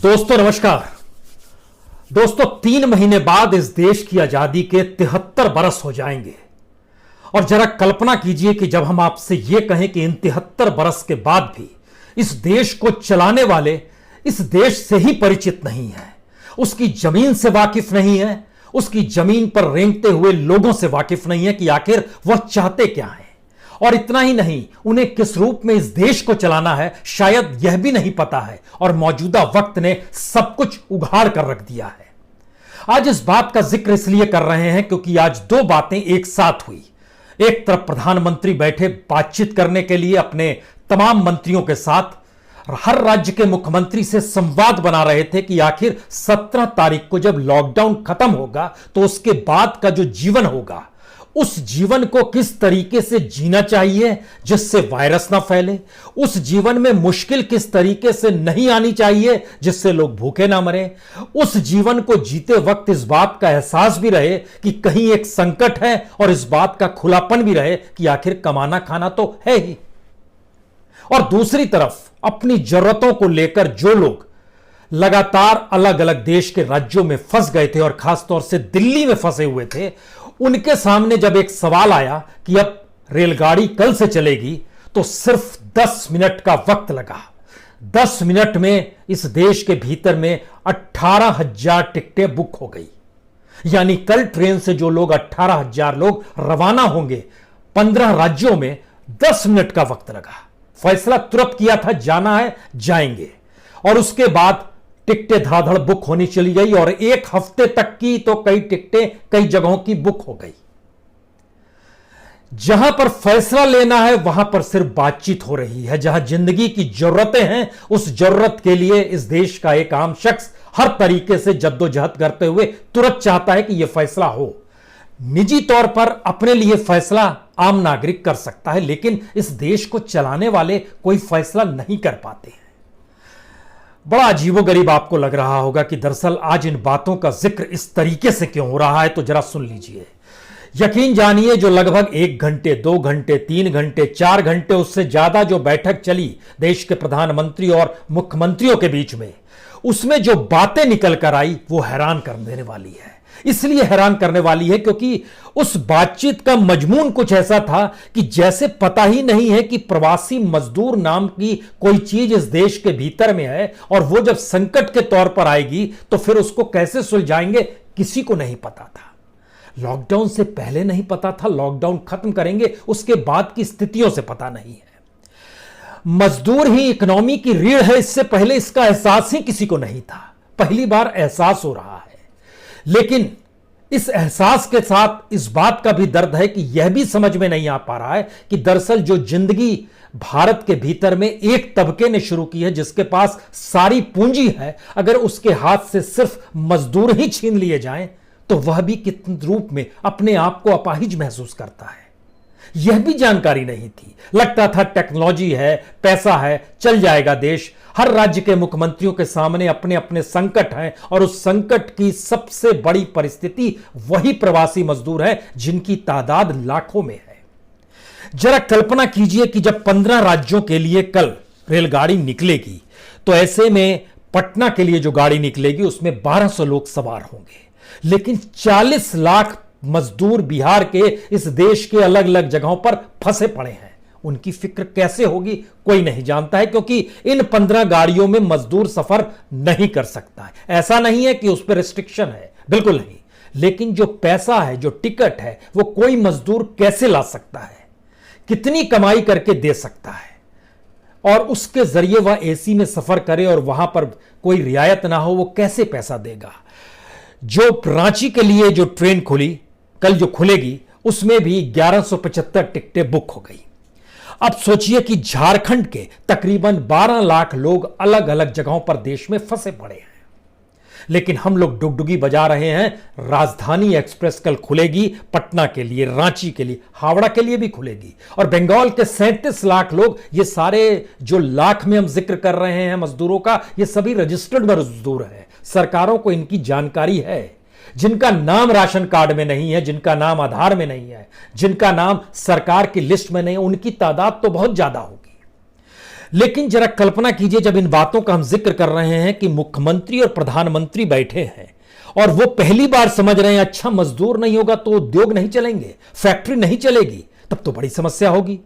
दोस्तों नमस्कार। दोस्तों 3 महीने बाद इस देश की आजादी के 73 बरस हो जाएंगे। और जरा कल्पना कीजिए कि जब हम आपसे यह कहें कि इन 73 बरस के बाद भी इस देश को चलाने वाले इस देश से ही परिचित नहीं है, उसकी जमीन से वाकिफ नहीं है, उसकी जमीन पर रेंगते हुए लोगों से वाकिफ नहीं है कि आखिर वह चाहते क्या है। और इतना ही नहीं, उन्हें किस रूप में इस देश को चलाना है शायद यह भी नहीं पता है। और मौजूदा वक्त ने सब कुछ उघाड़ कर रख दिया है। आज इस बात का जिक्र इसलिए कर रहे हैं क्योंकि आज 2 बातें एक साथ हुई। एक तरफ प्रधानमंत्री बैठे बातचीत करने के लिए अपने तमाम मंत्रियों के साथ, हर राज्य के मुख्यमंत्री से संवाद बना रहे थे कि आखिर 17 तारीख को जब लॉकडाउन खत्म होगा तो उसके बाद का जो जीवन होगा, उस जीवन को किस तरीके से जीना चाहिए जिससे वायरस ना फैले, उस जीवन में मुश्किल किस तरीके से नहीं आनी चाहिए जिससे लोग भूखे ना मरे, उस जीवन को जीते वक्त इस बात का एहसास भी रहे कि कहीं एक संकट है और इस बात का खुलापन भी रहे कि आखिर कमाना खाना तो है ही। और दूसरी तरफ अपनी जरूरतों को लेकर जो लोग लगातार अलग अलग देश के राज्यों में फंस गए थे और खासतौर से दिल्ली में फंसे हुए थे, उनके सामने जब एक सवाल आया कि अब रेलगाड़ी कल से चलेगी तो सिर्फ 10 मिनट का वक्त लगा। 10 मिनट में इस देश के भीतर में 18,000 टिकटें बुक हो गई। यानी कल ट्रेन से जो लोग 18,000 लोग रवाना होंगे 15 राज्यों में 10 मिनट का वक्त लगा। फैसला तुरंत किया था, जाना है जाएंगे। और उसके बाद टिकटें धड़ाधड़ बुक होनी चली गई और 1 हफ्ते तक की तो कई टिकटें कई जगहों की बुक हो गई। जहां पर फैसला लेना है वहां पर सिर्फ बातचीत हो रही है। जहां जिंदगी की जरूरतें हैं, उस जरूरत के लिए इस देश का एक आम शख्स हर तरीके से जद्दोजहद करते हुए तुरंत चाहता है कि यह फैसला हो। निजी तौर पर अपने लिए फैसला आम नागरिक कर सकता है, लेकिन इस देश को चलाने वाले कोई फैसला नहीं कर पाते हैं। बड़ा अजीबोगरीब आपको लग रहा होगा कि दरअसल आज इन बातों का जिक्र इस तरीके से क्यों हो रहा है, तो जरा सुन लीजिए। यकीन जानिए, जो लगभग 1 घंटे 2 घंटे 3 घंटे 4 घंटे उससे ज्यादा जो बैठक चली देश के प्रधानमंत्री और मुख्यमंत्रियों के बीच में, उसमें जो बातें निकल कर आई वो हैरान कर देने वाली है। इसलिए हैरान करने वाली है क्योंकि उस बातचीत का मजमून कुछ ऐसा था कि जैसे पता ही नहीं है कि प्रवासी मजदूर नाम की कोई चीज इस देश के भीतर में है और वो जब संकट के तौर पर आएगी तो फिर उसको कैसे सुलझाएंगे, किसी को नहीं पता था। लॉकडाउन से पहले नहीं पता था, लॉकडाउन खत्म करेंगे उसके बाद की स्थितियों से पता नहीं है। मजदूर ही इकोनॉमी की रीढ़ है, इससे पहले इसका एहसास ही किसी को नहीं था। पहली बार एहसास हो रहा है। लेकिन इस एहसास के साथ इस बात का भी दर्द है कि यह भी समझ में नहीं आ पा रहा है कि दरअसल जो जिंदगी भारत के भीतर में एक तबके ने शुरू की है, जिसके पास सारी पूंजी है, अगर उसके हाथ से सिर्फ मजदूर ही छीन लिए जाएं तो वह भी किस रूप में अपने आप को अपाहिज महसूस करता है, यह भी जानकारी नहीं थी। लगता था टेक्नोलॉजी है, पैसा है, चल जाएगा देश। हर राज्य के मुख्यमंत्रियों के सामने अपने अपने संकट हैं और उस संकट की सबसे बड़ी परिस्थिति वही प्रवासी मजदूर हैं जिनकी तादाद लाखों में है। जरा कल्पना कीजिए कि जब 15 राज्यों के लिए कल रेलगाड़ी निकलेगी तो ऐसे में पटना के लिए जो गाड़ी निकलेगी उसमें 1200 लोग सवार होंगे, लेकिन 40 लाख मजदूर बिहार के इस देश के अलग अलग जगहों पर फंसे पड़े हैं। उनकी फिक्र कैसे होगी कोई नहीं जानता है, क्योंकि इन 15 गाड़ियों में मजदूर सफर नहीं कर सकता है। ऐसा नहीं है कि उस पर रिस्ट्रिक्शन है, बिल्कुल नहीं, लेकिन जो पैसा है, जो टिकट है, वो कोई मजदूर कैसे ला सकता है, कितनी कमाई करके दे सकता है, और उसके जरिए वह एसी में सफर करे और वहां पर कोई रियायत ना हो, वो कैसे पैसा देगा। जो रांची के लिए जो ट्रेन खुली, कल जो खुलेगी, उसमें भी 1175 टिकटें बुक हो गई। अब सोचिए कि झारखंड के तकरीबन 12 लाख लोग अलग अलग जगहों पर देश में फंसे पड़े हैं, लेकिन हम लोग डुगडुगी बजा रहे हैं। राजधानी एक्सप्रेस कल खुलेगी, पटना के लिए, रांची के लिए, हावड़ा के लिए भी खुलेगी। और बंगाल के 37 लाख लोग, ये सारे जो लाख में हम जिक्र कर रहे हैं मजदूरों का, ये सभी रजिस्टर्ड मजदूर हैं। सरकारों को इनकी जानकारी है। जिनका नाम राशन कार्ड में नहीं है, जिनका नाम आधार में नहीं है, जिनका नाम सरकार की लिस्ट में नहीं है, उनकी तादाद तो बहुत ज्यादा होगी। लेकिन जरा कल्पना कीजिए, जब इन बातों का हम जिक्र कर रहे हैं कि मुख्यमंत्री और प्रधानमंत्री बैठे हैं और वो पहली बार समझ रहे हैं अच्छा मजदूर नहीं होगा तो उद्योग नहीं चलेंगे, फैक्ट्री नहीं चलेगी, तब तो बड़ी समस्या होगी।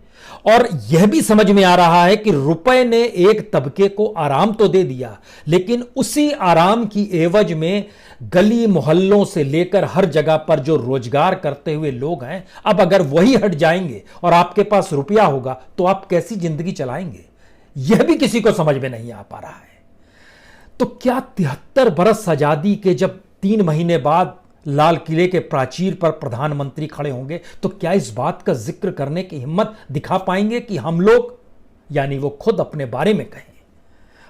और यह भी समझ में आ रहा है कि रुपए ने एक तबके को आराम तो दे दिया, लेकिन उसी आराम की एवज में गली मोहल्लों से लेकर हर जगह पर जो रोजगार करते हुए लोग हैं, अब अगर वही हट जाएंगे और आपके पास रुपया होगा तो आप कैसी जिंदगी चलाएंगे, यह भी किसी को समझ में नहीं आ पा रहा है। तो क्या 73 बरस आजादी के जब 3 महीने बाद लाल किले के प्राचीर पर प्रधानमंत्री खड़े होंगे तो क्या इस बात का जिक्र करने की हिम्मत दिखा पाएंगे कि हम लोग, यानी वो खुद अपने बारे में कहें,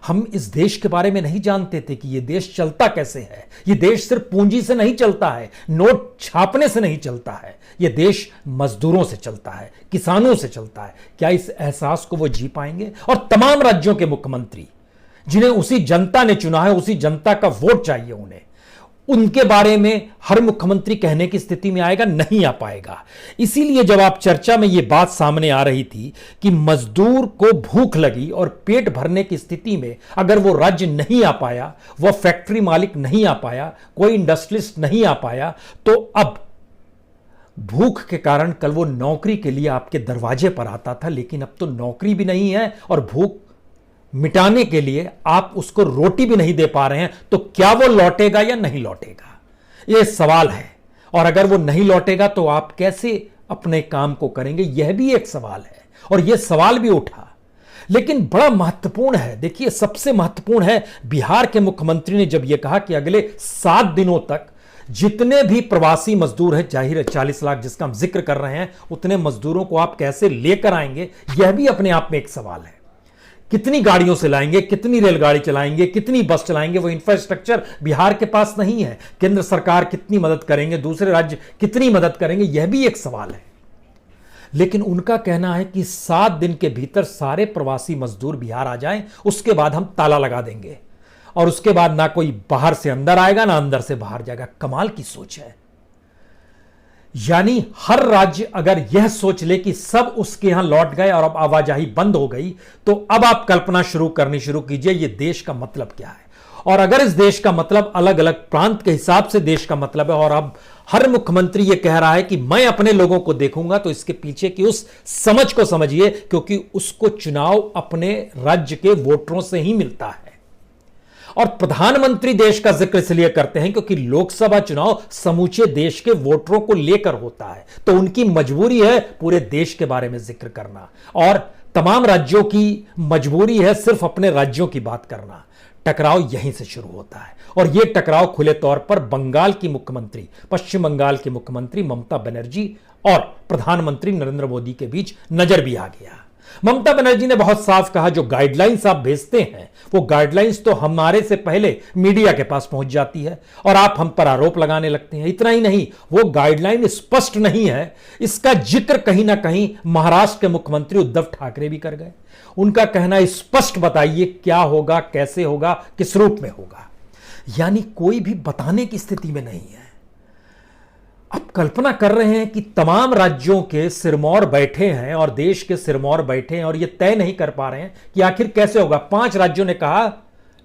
हम इस देश के बारे में नहीं जानते थे कि ये देश चलता कैसे है। ये देश सिर्फ पूंजी से नहीं चलता है, नोट छापने से नहीं चलता है, ये देश मजदूरों से चलता है, किसानों से चलता है। क्या इस एहसास को वो जी पाएंगे? और तमाम राज्यों के मुख्यमंत्री जिन्हें उसी जनता ने चुना है, उसी जनता का वोट चाहिए उन्हें, उनके बारे में हर मुख्यमंत्री कहने की स्थिति में आएगा? नहीं आ पाएगा। इसीलिए जब आप चर्चा में यह बात सामने आ रही थी कि मजदूर को भूख लगी और पेट भरने की स्थिति में अगर वो राज्य नहीं आ पाया, वह फैक्ट्री मालिक नहीं आ पाया, कोई इंडस्ट्रियलिस्ट नहीं आ पाया, तो अब भूख के कारण कल वो नौकरी के लिए आपके दरवाजे पर आता था, लेकिन अब तो नौकरी भी नहीं है और भूख मिटाने के लिए आप उसको रोटी भी नहीं दे पा रहे हैं, तो क्या वो लौटेगा या नहीं लौटेगा, यह सवाल है। और अगर वो नहीं लौटेगा तो आप कैसे अपने काम को करेंगे, यह भी एक सवाल है। और यह सवाल भी उठा, लेकिन बड़ा महत्वपूर्ण है। देखिए, सबसे महत्वपूर्ण है, बिहार के मुख्यमंत्री ने जब यह कहा कि अगले 7 दिनों तक जितने भी प्रवासी मजदूर हैं, जाहिर है 40 लाख जिसका हम जिक्र कर रहे हैं, उतने मजदूरों को आप कैसे लेकर आएंगे, यह भी अपने आप में एक सवाल है। कितनी गाड़ियों से लाएंगे, कितनी रेलगाड़ी चलाएंगे, कितनी बस चलाएंगे, वो इंफ्रास्ट्रक्चर बिहार के पास नहीं है। केंद्र सरकार कितनी मदद करेंगे, दूसरे राज्य कितनी मदद करेंगे, यह भी एक सवाल है। लेकिन उनका कहना है कि 7 दिन के भीतर सारे प्रवासी मजदूर बिहार आ जाएं, उसके बाद हम ताला लगा देंगे और उसके बाद ना कोई बाहर से अंदर आएगा ना अंदर से बाहर जाएगा। कमाल की सोच है। यानी हर राज्य अगर यह सोच ले कि सब उसके यहां लौट गए और अब आवाजाही बंद हो गई, तो अब आप कल्पना शुरू कीजिए ये देश का मतलब क्या है। और अगर इस देश का मतलब अलग अलग प्रांत के हिसाब से देश का मतलब है और अब हर मुख्यमंत्री यह कह रहा है कि मैं अपने लोगों को देखूंगा, तो इसके पीछे की उस समझ को समझिए, क्योंकि उसको चुनाव अपने राज्य के वोटरों से ही मिलता है। और प्रधानमंत्री देश का जिक्र इसलिए करते हैं क्योंकि लोकसभा चुनाव समूचे देश के वोटरों को लेकर होता है, तो उनकी मजबूरी है पूरे देश के बारे में जिक्र करना, और तमाम राज्यों की मजबूरी है सिर्फ अपने राज्यों की बात करना। टकराव यहीं से शुरू होता है और यह टकराव खुले तौर पर बंगाल की मुख्यमंत्री, पश्चिम बंगाल की मुख्यमंत्री ममता बनर्जी और प्रधानमंत्री नरेंद्र मोदी के बीच नजर भी आ गया। ममता बनर्जी ने बहुत साफ कहा, जो गाइडलाइंस आप भेजते हैं वो गाइडलाइंस तो हमारे से पहले मीडिया के पास पहुंच जाती है और आप हम पर आरोप लगाने लगते हैं। इतना ही नहीं, वो गाइडलाइन स्पष्ट नहीं है, इसका जिक्र कहीं ना कहीं महाराष्ट्र के मुख्यमंत्री उद्धव ठाकरे भी कर गए। उनका कहना स्पष्ट बताइए क्या होगा, कैसे होगा, किस रूप में होगा, यानी कोई भी बताने की स्थिति में नहीं है। अब कल्पना कर रहे हैं कि तमाम राज्यों के सिरमौर बैठे हैं और देश के सिरमौर बैठे हैं और ये तय नहीं कर पा रहे हैं कि आखिर कैसे होगा। 5 राज्यों ने कहा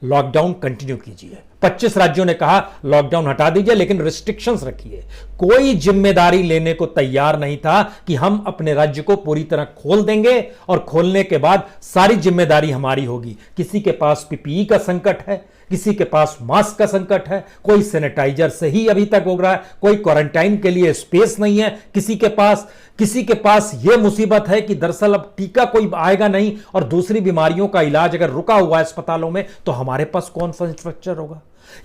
लॉकडाउन कंटिन्यू कीजिए, 25 राज्यों ने कहा लॉकडाउन हटा दीजिए लेकिन रिस्ट्रिक्शंस रखिए। कोई जिम्मेदारी लेने को तैयार नहीं था कि हम अपने राज्य को पूरी तरह खोल देंगे और खोलने के बाद सारी जिम्मेदारी हमारी होगी। किसी के पास पीपीई का संकट है, किसी के पास मास्क का संकट है, कोई सैनिटाइजर से ही अभी तक हो रहा है, कोई क्वारंटाइन के लिए स्पेस नहीं है किसी के पास यह मुसीबत है कि दरअसल अब टीका कोई आएगा नहीं और दूसरी बीमारियों का इलाज अगर रुका हुआ है अस्पतालों में, तो हमारे पास कौन सा इंफ्रास्ट्रक्चर होगा।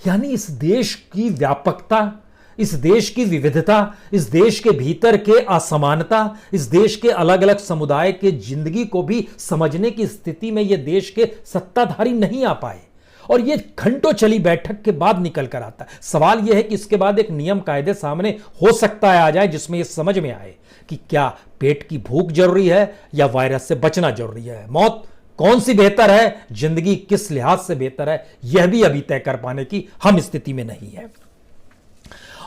यानी इस देश की व्यापकता, इस देश की विविधता, इस देश के भीतर के असमानता, इस देश के अलग अलग समुदाय के जिंदगी को भी समझने की स्थिति में यह देश के सत्ताधारी नहीं आ पाए और यह घंटों चली बैठक के बाद निकल कर आता है। सवाल यह है कि इसके बाद एक नियम कायदे सामने हो सकता है आ जाए जिसमें यह समझ में आए कि क्या पेट की भूख जरूरी है या वायरस से बचना जरूरी है, मौत कौन सी बेहतर है, जिंदगी किस लिहाज से बेहतर है, यह भी अभी तय कर पाने की हम स्थिति में नहीं है।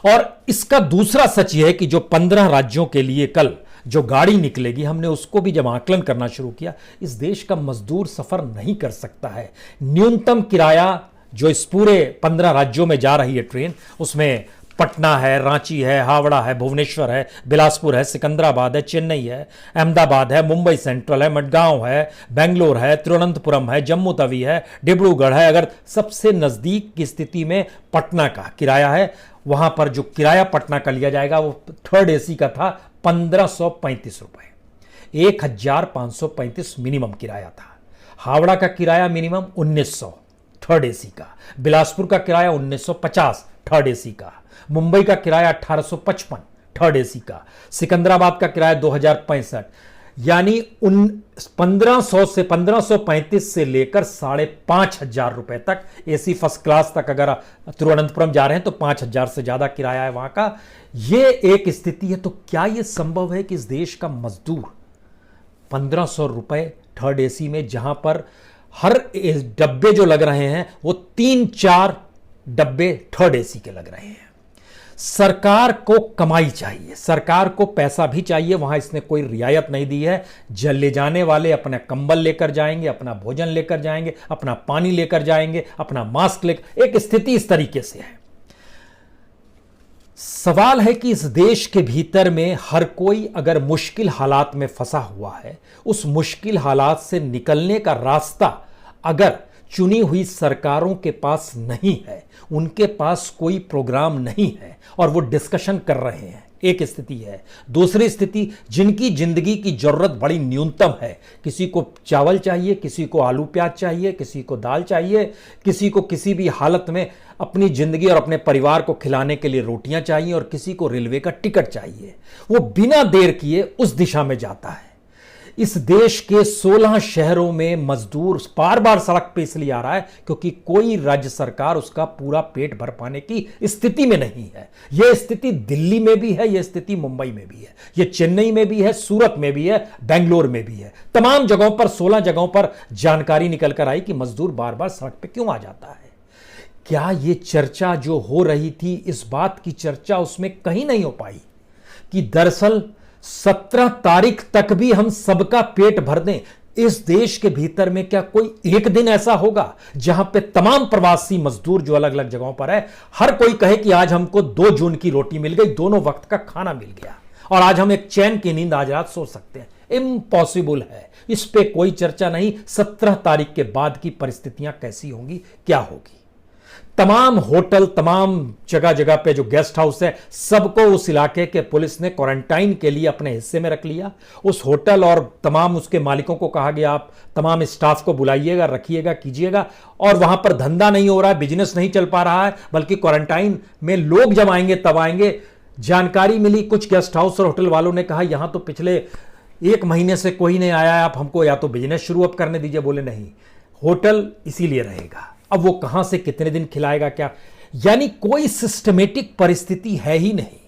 और इसका दूसरा सच यह है कि जो 15 राज्यों के लिए कल जो गाड़ी निकलेगी, हमने उसको भी जब आकलन करना शुरू किया, इस देश का मजदूर सफर नहीं कर सकता है। न्यूनतम किराया जो इस पूरे 15 राज्यों में जा रही है ट्रेन, उसमें पटना है, रांची है, हावड़ा है, भुवनेश्वर है, बिलासपुर है, सिकंदराबाद है, चेन्नई है, अहमदाबाद है, मुंबई सेंट्रल है, मडगांव है, बेंगलोर है, तिरुवनंतपुरम है, जम्मू तवी है, डिब्रूगढ़ है। अगर सबसे नजदीक की स्थिति में पटना का किराया है, वहां पर जो किराया पटना का लिया जाएगा वो थर्ड एसी का था 1535 रुपए, 1535 मिनिमम किराया था। हावड़ा का किराया मिनिमम 1900 थर्ड एसी का, बिलासपुर का किराया 1950 थर्ड एसी का, मुंबई का किराया 1855 थर्ड एसी का, सिकंदराबाद का किराया 2065, यानी 1500 से 1535 से लेकर 5,500 रुपए तक एसी फर्स्ट क्लास तक। अगर तिरुवनंतपुरम जा रहे हैं तो 5,000 से ज्यादा किराया है वहां का। यह एक स्थिति है। तो क्या यह संभव है कि इस देश का मजदूर 1500 रुपए थर्ड एसी में, जहां पर हर डब्बे जो लग रहे हैं वो 3-4 डब्बे थर्ड एसी के लग रहे हैं। सरकार को कमाई चाहिए, सरकार को पैसा भी चाहिए, वहां इसने कोई रियायत नहीं दी है। ले जाने वाले अपना कंबल लेकर जाएंगे, अपना भोजन लेकर जाएंगे, अपना पानी लेकर जाएंगे, अपना मास्क लेकर, एक स्थिति इस तरीके से है। सवाल है कि इस देश के भीतर में हर कोई अगर मुश्किल हालात में फंसा हुआ है, उस मुश्किल हालात से निकलने का रास्ता अगर चुनी हुई सरकारों के पास नहीं है, उनके पास कोई प्रोग्राम नहीं है और वो डिस्कशन कर रहे हैं, एक स्थिति है। दूसरी स्थिति, जिनकी जिंदगी की जरूरत बड़ी न्यूनतम है, किसी को चावल चाहिए, किसी को आलू प्याज चाहिए, किसी को दाल चाहिए, किसी को किसी भी हालत में अपनी जिंदगी और अपने परिवार को खिलाने के लिए रोटियां चाहिए, और किसी को रेलवे का टिकट चाहिए, वो बिना देर किए उस दिशा में जाता है। इस देश के 16 शहरों में मजदूर बार बार सड़क पे इसलिए आ रहा है क्योंकि कोई राज्य सरकार उसका पूरा पेट भर पाने की स्थिति में नहीं है। यह स्थिति दिल्ली में भी है, यह स्थिति मुंबई में भी है, यह चेन्नई में भी है, सूरत में भी है, बेंगलोर में भी है। तमाम जगहों पर 16 जगहों पर जानकारी निकल कर आई कि मजदूर बार बार सड़क पे क्यों आ जाता है। क्या यह चर्चा जो हो रही थी, इस बात की चर्चा उसमें कहीं नहीं हो पाई कि दरअसल 17 तारीख तक भी हम सबका पेट भर दें। इस देश के भीतर में क्या कोई एक दिन ऐसा होगा जहां पे तमाम प्रवासी मजदूर जो अलग अलग जगहों पर है, हर कोई कहे कि आज हमको 2 जून की रोटी मिल गई, दोनों वक्त का खाना मिल गया और आज हम एक चैन की नींद आज रात सो सकते हैं? इम्पॉसिबल है। इस पे कोई चर्चा नहीं। 17 तारीख के बाद की परिस्थितियां कैसी होंगी, क्या होगी? तमाम होटल, तमाम जगह जगह पे जो गेस्ट हाउस है, सबको उस इलाके के पुलिस ने क्वारंटाइन के लिए अपने हिस्से में रख लिया। उस होटल और तमाम उसके मालिकों को कहा गया आप तमाम स्टाफ को बुलाइएगा, रखिएगा, कीजिएगा। और वहां पर धंधा नहीं हो रहा है, बिजनेस नहीं चल पा रहा है, बल्कि क्वारंटाइन में लोग जब आएंगे तब आएंगे। जानकारी मिली, कुछ गेस्ट हाउस और होटल वालों ने कहा यहां तो पिछले 1 महीने से कोई नहीं आया है, आप हमको या तो बिजनेस शुरू अब करने दीजिए। बोले नहीं, होटल इसीलिए रहेगा। अब वो कहां से कितने दिन खिलाएगा क्या, यानी कोई सिस्टमेटिक परिस्थिति है ही नहीं।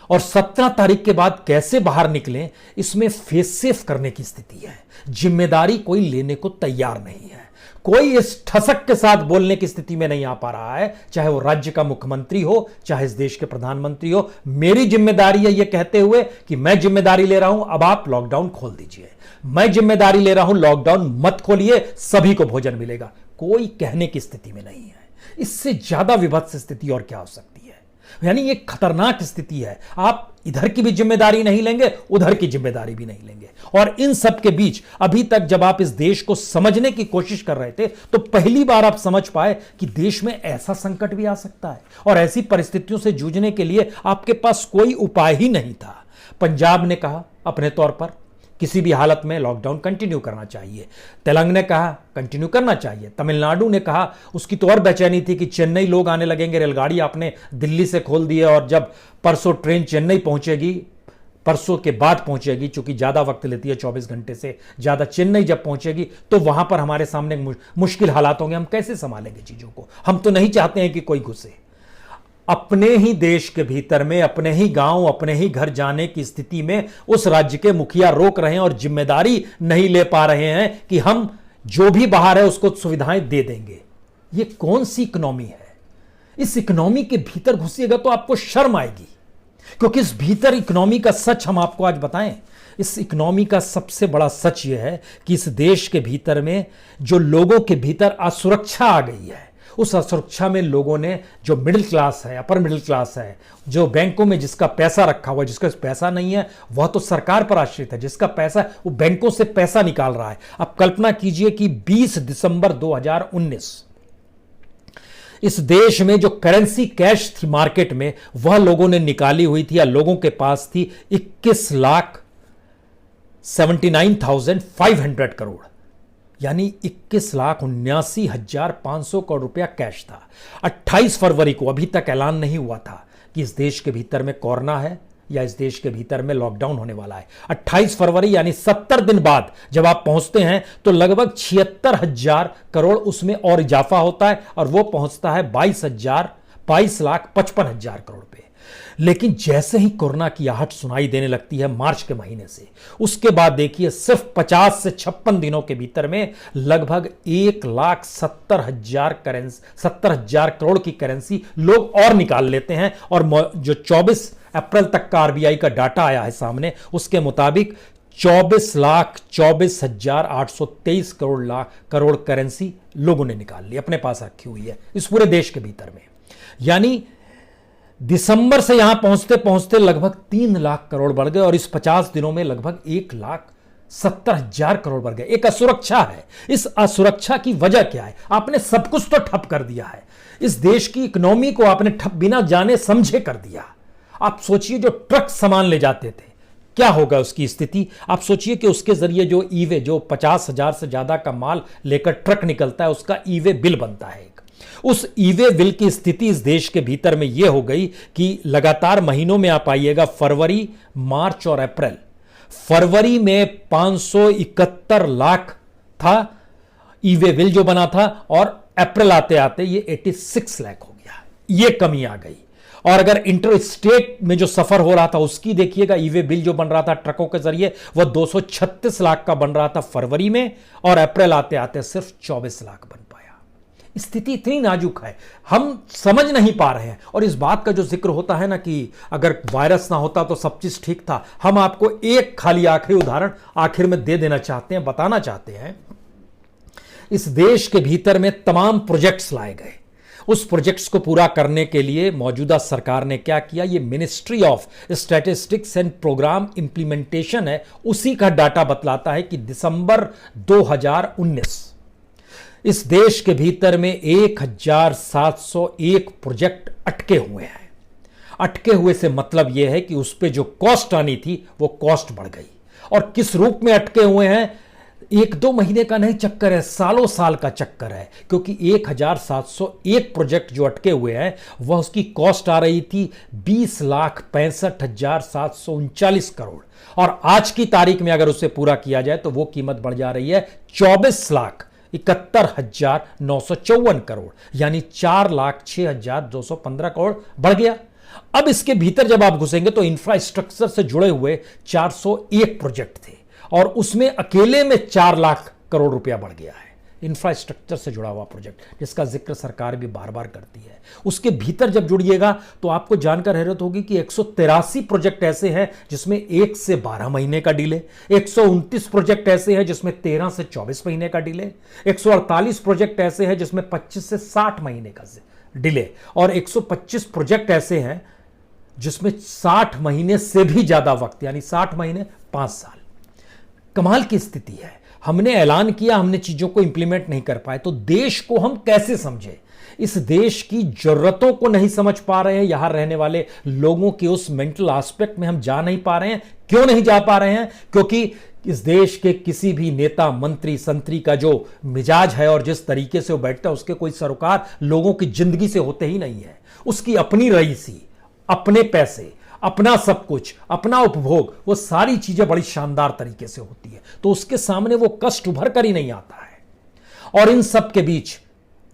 और 17 तारीख के बाद कैसे बाहर निकलें, इसमें फेस सेफ करने की स्थिति है। जिम्मेदारी कोई लेने को तैयार नहीं है। कोई इस ठसक के साथ बोलने की स्थिति में नहीं आ पा रहा है, चाहे वो राज्य का मुख्यमंत्री हो, चाहे इस देश के प्रधानमंत्री हो। मेरी जिम्मेदारी है ये कहते हुए कि मैं जिम्मेदारी ले रहा हूं, अब आप लॉकडाउन खोल दीजिए। मैं जिम्मेदारी ले रहा हूं, लॉकडाउन मत खोलिए, सभी को भोजन मिलेगा। कोई कहने की स्थिति में नहीं है। इससे ज्यादा विभत्स स्थिति और क्या हो सकती है? यानी ये खतरनाक स्थिति है। आप इधर की भी जिम्मेदारी नहीं लेंगे, उधर की जिम्मेदारी भी नहीं लेंगे। और इन सब के बीच अभी तक जब आप इस देश को समझने की कोशिश कर रहे थे, तो पहली बार आप समझ पाए कि देश में ऐसा संकट भी आ सकता है और ऐसी परिस्थितियों से जूझने के लिए आपके पास कोई उपाय ही नहीं था। पंजाब ने कहा अपने तौर पर किसी भी हालत में लॉकडाउन कंटिन्यू करना चाहिए। तेलंगाना ने कहा कंटिन्यू करना चाहिए। तमिलनाडु ने कहा, उसकी तो और बेचैनी थी कि चेन्नई लोग आने लगेंगे, रेलगाड़ी आपने दिल्ली से खोल दी है और जब परसों ट्रेन चेन्नई पहुंचेगी, परसों के बाद पहुंचेगी, चूंकि ज्यादा वक्त लेती है 24 घंटे से ज्यादा, चेन्नई जब पहुंचेगी तो वहां पर हमारे सामने मुश्किल हालात होंगे, हम कैसे संभालेंगे चीजों को? हम तो नहीं चाहते हैं कि कोई घुसे। अपने ही देश के भीतर में, अपने ही गांव, अपने ही घर जाने की स्थिति में उस राज्य के मुखिया रोक रहे हैं और जिम्मेदारी नहीं ले पा रहे हैं कि हम जो भी बाहर है उसको सुविधाएं दे देंगे। ये कौन सी इकोनॉमी है? इस इकोनॉमी के भीतर घुसिएगा तो आपको शर्म आएगी, क्योंकि इस भीतर इकोनॉमी का सच हम आपको आज बताएं। इस इकोनॉमी का सबसे बड़ा सच यह है कि इस देश के भीतर में जो लोगों के भीतर असुरक्षा आ गई है, उस असुरक्षा में लोगों ने, जो मिडिल क्लास है, अपर मिडिल क्लास है, जो बैंकों में जिसका पैसा रखा हुआ है, जिसका पैसा नहीं है वह तो सरकार पर आश्रित है, जिसका पैसा वो बैंकों से पैसा निकाल रहा है। अब कल्पना कीजिए कि 20 दिसंबर 2019 इस देश में जो करेंसी कैश थी मार्केट में, वह लोगों ने निकाली हुई थी या लोगों के पास थी 21,79,500 करोड़, यानी 21,79,500 करोड़ रुपया कैश था। 28 फरवरी को, अभी तक ऐलान नहीं हुआ था कि इस देश के भीतर में कोरोना है या इस देश के भीतर में लॉकडाउन होने वाला है। 28 फरवरी यानी 70 दिन बाद जब आप पहुंचते हैं तो लगभग 76,000 करोड़ उसमें और इजाफा होता है और वो पहुंचता है 22,55,000 करोड़ पे। लेकिन जैसे ही कोरोना की आहट सुनाई देने लगती है मार्च के महीने से, उसके बाद देखिए सिर्फ 50 से 56 दिनों के भीतर में लगभग 1,70,000 करोड़ की करेंसी लोग और निकाल लेते हैं। और जो 24 अप्रैल तक का आरबीआई का डाटा आया है सामने, उसके मुताबिक 24,24,823 करोड़ करेंसी लोगों ने निकाल ली, अपने पास रखी हुई है इस पूरे देश के भीतर में। यानी दिसंबर से यहां पहुंचते पहुंचते लगभग 3 लाख करोड़ बढ़ गए और इस 50 दिनों में लगभग 1,70,000 करोड़ बढ़ गए। एक असुरक्षा है। इस असुरक्षा की वजह क्या है? आपने सब कुछ तो ठप कर दिया है। इस देश की इकोनॉमी को आपने ठप बिना जाने समझे कर दिया। आप सोचिए, जो ट्रक सामान ले जाते थे, क्या होगा उसकी स्थिति? आप सोचिए कि उसके जरिए जो ईवे, जो 50,000 से ज्यादा का माल लेकर ट्रक निकलता है, उसका ईवे बिल बनता है। उस ईवे बिल की स्थिति इस देश के भीतर में यह हो गई कि लगातार महीनों में आप आइएगा, फरवरी, मार्च और अप्रैल। फरवरी में 571 लाख था ईवे बिल जो बना था और अप्रैल आते आते ये 86 लाख हो गया। ये कमी आ गई। और अगर इंटर स्टेट में जो सफर हो रहा था उसकी देखिएगा, ईवे बिल जो बन रहा था ट्रकों के जरिए, वह 236 लाख का बन रहा था फरवरी में और अप्रैल आते आते सिर्फ 24 लाख बन पाया। स्थिति इतनी नाजुक है, हम समझ नहीं पा रहे हैं। और इस बात का जो जिक्र होता है ना कि अगर वायरस ना होता तो सब चीज ठीक था, हम आपको एक खाली आखिरी उदाहरण आखिर में दे देना चाहते हैं, बताना चाहते हैं। इस देश के भीतर में तमाम प्रोजेक्ट्स लाए गए। उस प्रोजेक्ट्स को पूरा करने के लिए मौजूदा सरकार ने क्या किया? ये ministry of statistics and programme implementation है, उसी का डाटा बतलाता है कि दिसंबर 2019 इस देश के भीतर में 1,701 प्रोजेक्ट अटके हुए हैं। अटके हुए से मतलब यह है कि उस पर जो कॉस्ट आनी थी वो कॉस्ट बढ़ गई। और किस रूप में अटके हुए हैं? 1-2 महीने का नहीं चक्कर है, सालों साल का चक्कर है। क्योंकि 1,701 प्रोजेक्ट जो अटके हुए हैं वह उसकी कॉस्ट आ रही थी 20,65,739 करोड़ और आज की तारीख में अगर उसे पूरा किया जाए तो वो कीमत बढ़ जा रही है 24,71,954 करोड़, यानी 4,06,215 करोड़ बढ़ गया। अब इसके भीतर जब आप घुसेंगे तो इंफ्रास्ट्रक्चर से जुड़े हुए 401 प्रोजेक्ट थे और उसमें अकेले में 4 लाख करोड़ रुपया बढ़ गया है। इंफ्रास्ट्रक्चर से जुड़ा हुआ प्रोजेक्ट जिसका जिक्र सरकार भी बार बार करती है, उसके भीतर जब जुड़िएगा तो आपको जानकर हैरत होगी कि 183 प्रोजेक्ट ऐसे हैं जिसमें 1 से 12 महीने का डिले, 129 प्रोजेक्ट ऐसे हैं जिसमें 13 से 24 महीने का डिले, 148 प्रोजेक्ट ऐसे हैं जिसमें 25 से 60 महीने का डिले और 125 प्रोजेक्ट ऐसे हैं जिसमें 60 महीने से भी ज्यादा वक्त, यानी 60 महीने 5 साल। कमाल की स्थिति है। हमने ऐलान किया, हमने चीजों को इंप्लीमेंट नहीं कर पाए, तो देश को हम कैसे समझे? इस देश की जरूरतों को नहीं समझ पा रहे हैं। यहां रहने वाले लोगों के उस मेंटल एस्पेक्ट में हम जा नहीं पा रहे हैं। क्यों नहीं जा पा रहे हैं? क्योंकि इस देश के किसी भी नेता, मंत्री, संतरी का जो मिजाज है और जिस तरीके से वो बैठता है, उसके कोई सरोकार लोगों की जिंदगी से होते ही नहीं है। उसकी अपनी रईसी, अपने पैसे, अपना सब कुछ, अपना उपभोग, वो सारी चीजें बड़ी शानदार तरीके से होती है, तो उसके सामने वो कष्ट उभर कर ही नहीं आता है। और इन सब के बीच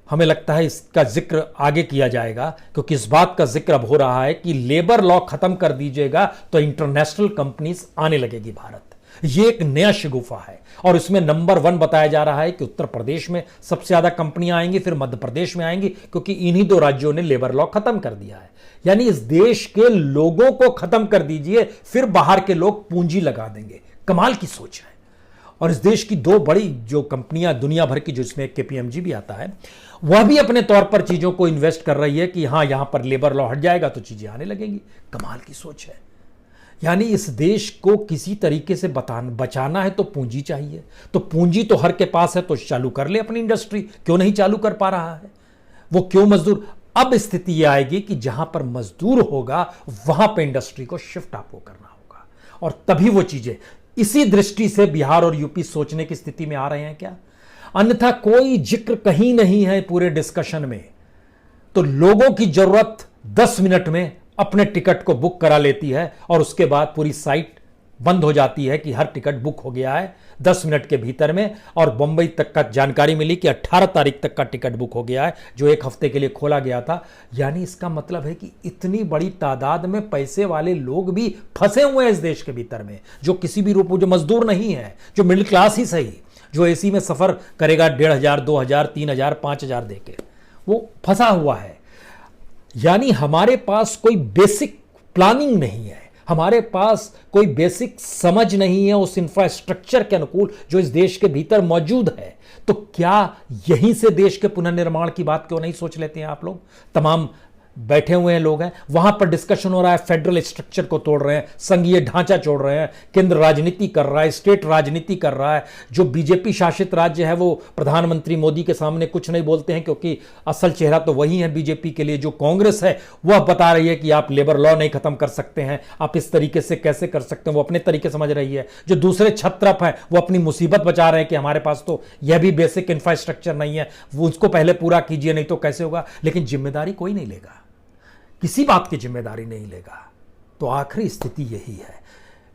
हमें लगता है इसका जिक्र आगे किया जाएगा, क्योंकि इस बात का जिक्र अब हो रहा है कि लेबर लॉ खत्म कर दीजिएगा तो इंटरनेशनल कंपनीज आने लगेगी भारत। ये एक नया शगुफा है और इसमें नंबर 1 बताया जा रहा है कि उत्तर प्रदेश में सबसे ज्यादा कंपनियां आएंगी, फिर मध्य प्रदेश में आएंगी, क्योंकि इन्हीं 2 राज्यों ने लेबर लॉ खत्म कर दिया है। यानी इस देश के लोगों को खत्म कर दीजिए, फिर बाहर के लोग पूंजी लगा देंगे। कमाल की सोच है। और इस देश की दो बड़ी जो कंपनियां दुनिया भर की, जो इसमें केपीएमजी भी आता है, वह भी अपने तौर पर चीजों को इन्वेस्ट कर रही है कि हां यहां पर लेबर लॉ हट जाएगा तो चीजें आने लगेंगी। कमाल की सोच है। यानी इस देश को किसी तरीके से बचाना है तो पूंजी चाहिए, तो पूंजी तो हर के पास है, तो चालू कर ले अपनी इंडस्ट्री। क्यों नहीं चालू कर पा रहा है वो? क्यों मजदूर? अब स्थिति यह आएगी कि जहां पर मजदूर होगा वहां पर इंडस्ट्री को शिफ्ट आपको करना होगा, और तभी वो चीजें। इसी दृष्टि से बिहार और यूपी सोचने की स्थिति में आ रहे हैं क्या? अन्यथा कोई जिक्र कहीं नहीं है पूरे डिस्कशन में। तो लोगों की जरूरत 10 मिनट में अपने टिकट को बुक करा लेती है और उसके बाद पूरी साइट बंद हो जाती है कि हर टिकट बुक हो गया है 10 मिनट के भीतर में। और बंबई तक का जानकारी मिली कि 18 तारीख तक का टिकट बुक हो गया है, जो 1 हफ्ते के लिए खोला गया था। यानी इसका मतलब है कि इतनी बड़ी तादाद में पैसे वाले लोग भी फंसे हुए हैं इस देश के भीतर में, जो किसी भी रूप में, जो मजदूर नहीं है, जो मिडिल क्लास ही सही, जो एसी में सफर करेगा 1500, 2000, 3000, 5000 देके, वो फंसा हुआ है। यानी हमारे पास कोई बेसिक प्लानिंग नहीं है, हमारे पास कोई बेसिक समझ नहीं है उस इंफ्रास्ट्रक्चर के अनुकूल जो इस देश के भीतर मौजूद है। तो क्या यहीं से देश के पुनर्निर्माण की बात क्यों नहीं सोच लेते हैं आप लोग? तमाम बैठे हुए हैं लोग हैं, वहां पर डिस्कशन हो रहा है, फेडरल स्ट्रक्चर को तोड़ रहे हैं, संघीय ढांचा छोड़ रहे हैं, केंद्र राजनीति कर रहा है, स्टेट राजनीति कर रहा है। जो बीजेपी शासित राज्य है वो प्रधानमंत्री मोदी के सामने कुछ नहीं बोलते हैं, क्योंकि असल चेहरा तो वही है बीजेपी के लिए। जो कांग्रेस है वह बता रही है कि आप लेबर लॉ नहीं खत्म कर सकते हैं, आप इस तरीके से कैसे कर सकते हैं, वो अपने तरीके समझ रही है। जो दूसरे छत्रप हैं वो अपनी मुसीबत बचा रहे हैं कि हमारे पास तो यह भी बेसिक इंफ्रास्ट्रक्चर नहीं है, वो उसको पहले पूरा कीजिए नहीं तो कैसे होगा। लेकिन जिम्मेदारी कोई नहीं लेगा, किसी बात की जिम्मेदारी नहीं लेगा। तो आखिरी स्थिति यही है।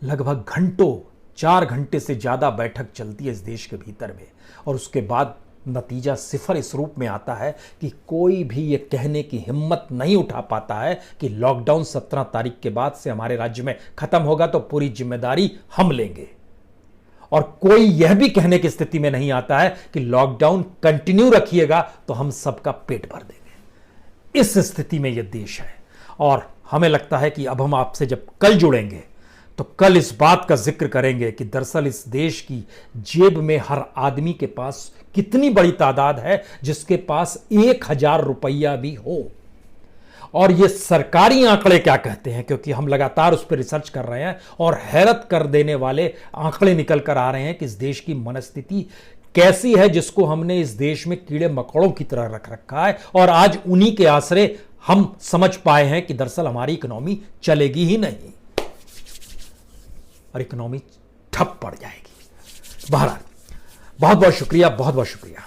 लगभग घंटों, 4 घंटे से ज्यादा बैठक चलती है इस देश के भीतर में, और उसके बाद नतीजा सिफर इस रूप में आता है कि कोई भी ये कहने की हिम्मत नहीं उठा पाता है कि लॉकडाउन 17 तारीख के बाद से हमारे राज्य में खत्म होगा तो पूरी जिम्मेदारी हम लेंगे। और कोई यह भी कहने की स्थिति में नहीं आता है कि लॉकडाउन कंटिन्यू रखिएगा तो हम सबका पेट भर देंगे। इस स्थिति में यह देश है। और हमें लगता है कि अब हम आपसे जब कल जुड़ेंगे तो कल इस बात का जिक्र करेंगे कि दरअसल इस देश की जेब में हर आदमी के पास कितनी बड़ी तादाद है जिसके पास 1000 रुपया भी हो। और ये सरकारी आंकड़े क्या कहते हैं, क्योंकि हम लगातार उस पर रिसर्च कर रहे हैं और हैरत कर देने वाले आंकड़े निकल कर आ रहे हैं कि इस देश की मनस्थिति कैसी है, जिसको हमने इस देश में कीड़े मकोड़ों की तरह रख रखा है। और आज उन्हीं के आसरे हम समझ पाए हैं कि दरअसल हमारी इकोनॉमी चलेगी ही नहीं और इकोनॉमी ठप पड़ जाएगी। बहरहाल बहुत बहुत शुक्रिया, बहुत बहुत शुक्रिया।